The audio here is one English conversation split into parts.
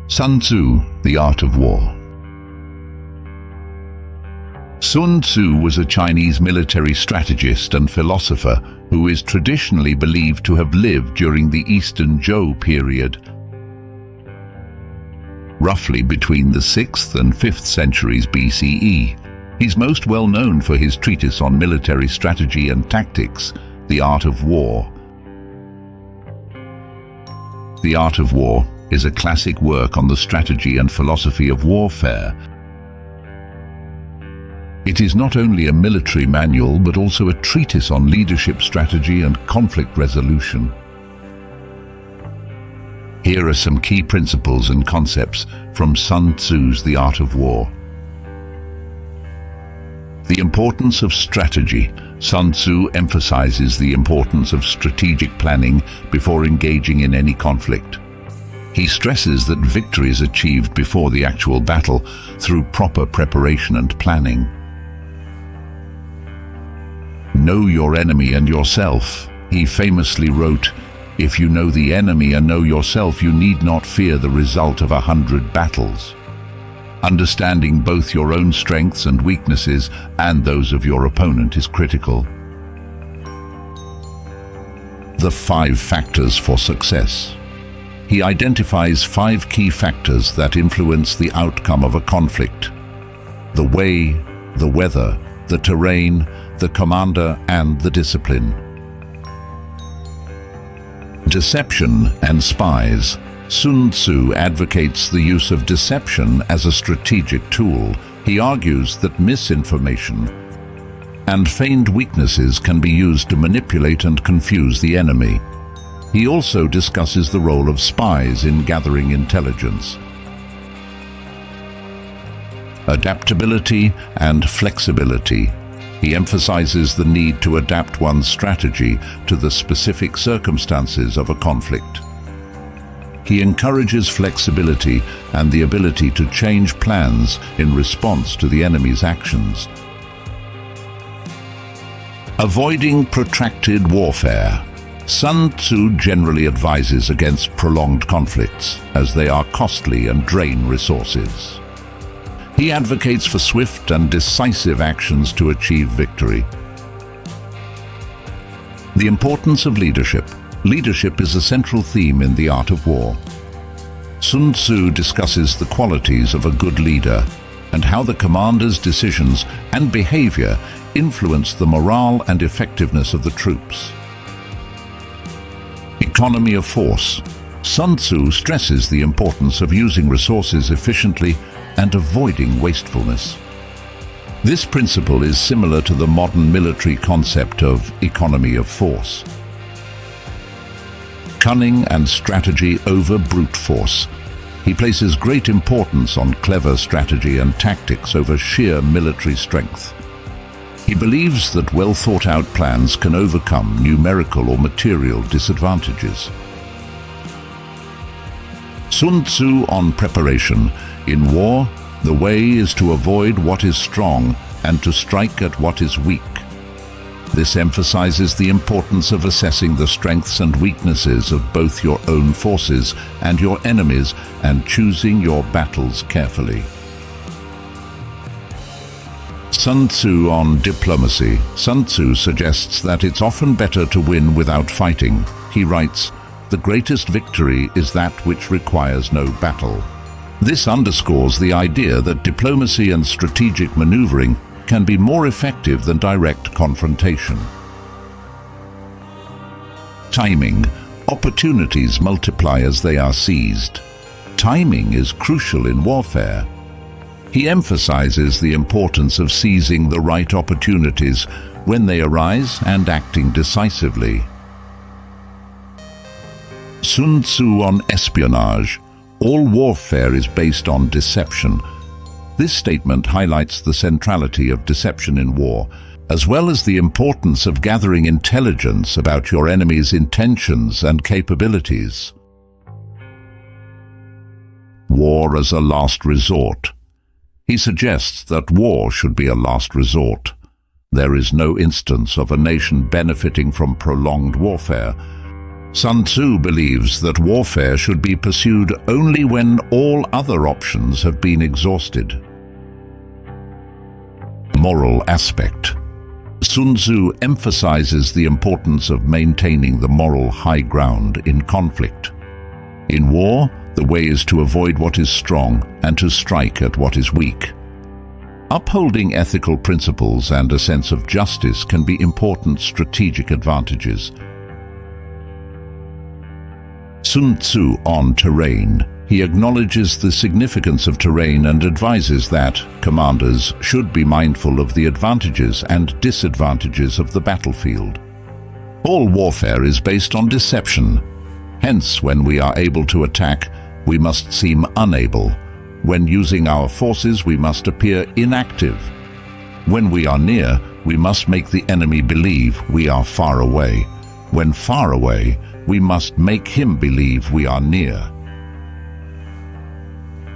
Sun Tzu, The Art of War. Sun Tzu was a Chinese military strategist and philosopher who is traditionally believed to have lived during the Eastern Zhou period, roughly between the 6th and 5th centuries BCE. He's most well known for his treatise on military strategy and tactics, The Art of War. The Art of War is a classic work on the strategy and philosophy of warfare. It is not only a military manual but also a treatise on leadership strategy and conflict resolution. Here are some key principles and concepts from Sun Tzu's The Art of War. The importance of strategy. Sun Tzu emphasizes the importance of strategic planning before engaging in any conflict. He stresses that victory is achieved before the actual battle through proper preparation and planning. Know your enemy and yourself. He famously wrote, "If you know the enemy and know yourself, you need not fear the result of 100 battles." Understanding both your own strengths and weaknesses and those of your opponent is critical. The 5 factors for success. He identifies 5 key factors that influence the outcome of a conflict: the way, the weather, the terrain, the commander, and the discipline. Deception and spies. Sun Tzu advocates the use of deception as a strategic tool. He argues that misinformation and feigned weaknesses can be used to manipulate and confuse the enemy. He also discusses the role of spies in gathering intelligence. Adaptability and flexibility. He emphasizes the need to adapt one's strategy to the specific circumstances of a conflict. He encourages flexibility and the ability to change plans in response to the enemy's actions. Avoiding protracted warfare. Sun Tzu generally advises against prolonged conflicts, as they are costly and drain resources. He advocates for swift and decisive actions to achieve victory. The importance of leadership. Leadership is a central theme in The Art of War. Sun Tzu discusses the qualities of a good leader and how the commander's decisions and behavior influence the morale and effectiveness of the troops. Economy of force. Sun Tzu stresses the importance of using resources efficiently and avoiding wastefulness. This principle is similar to the modern military concept of economy of force. Cunning and strategy over brute force. He places great importance on clever strategy and tactics over sheer military strength. He believes that well-thought-out plans can overcome numerical or material disadvantages. Sun Tzu on preparation. In war, the way is to avoid what is strong and to strike at what is weak. This emphasizes the importance of assessing the strengths and weaknesses of both your own forces and your enemies and choosing your battles carefully. Sun Tzu on diplomacy. Sun Tzu suggests that it's often better to win without fighting. He writes, "The greatest victory is that which requires no battle." This underscores the idea that diplomacy and strategic maneuvering can be more effective than direct confrontation. Timing. Opportunities multiply as they are seized. Timing is crucial in warfare. He emphasizes the importance of seizing the right opportunities when they arise and acting decisively. Sun Tzu on espionage. All warfare is based on deception. This statement highlights the centrality of deception in war, as well as the importance of gathering intelligence about your enemy's intentions and capabilities. War as a last resort. He suggests that war should be a last resort. There is no instance of a nation benefiting from prolonged warfare. Sun Tzu believes that warfare should be pursued only when all other options have been exhausted. Moral aspect. Sun Tzu emphasizes the importance of maintaining the moral high ground in conflict. In war, the way is to avoid what is strong and to strike at what is weak. Upholding ethical principles and a sense of justice can be important strategic advantages. Sun Tzu on terrain. He acknowledges the significance of terrain and advises that commanders should be mindful of the advantages and disadvantages of the battlefield. All warfare is based on deception. Hence, when we are able to attack, we must seem unable. When using our forces, we must appear inactive. When we are near, we must make the enemy believe we are far away. When far away, we must make him believe we are near.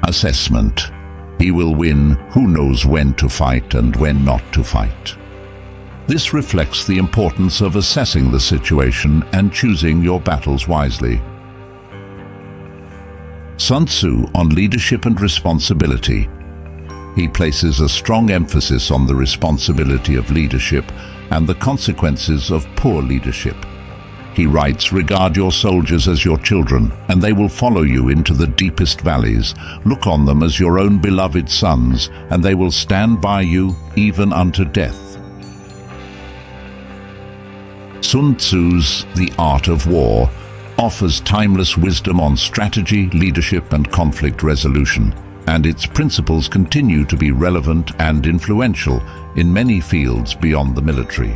Assessment. He will win who knows when to fight and when not to fight. This reflects the importance of assessing the situation and choosing your battles wisely. Sun Tzu on leadership and responsibility. He places a strong emphasis on the responsibility of leadership and the consequences of poor leadership. He writes, "Regard your soldiers as your children, and they will follow you into the deepest valleys. Look on them as your own beloved sons, and they will stand by you even unto death." Sun Tzu's The Art of War offers timeless wisdom on strategy, leadership, and conflict resolution, and its principles continue to be relevant and influential in many fields beyond the military.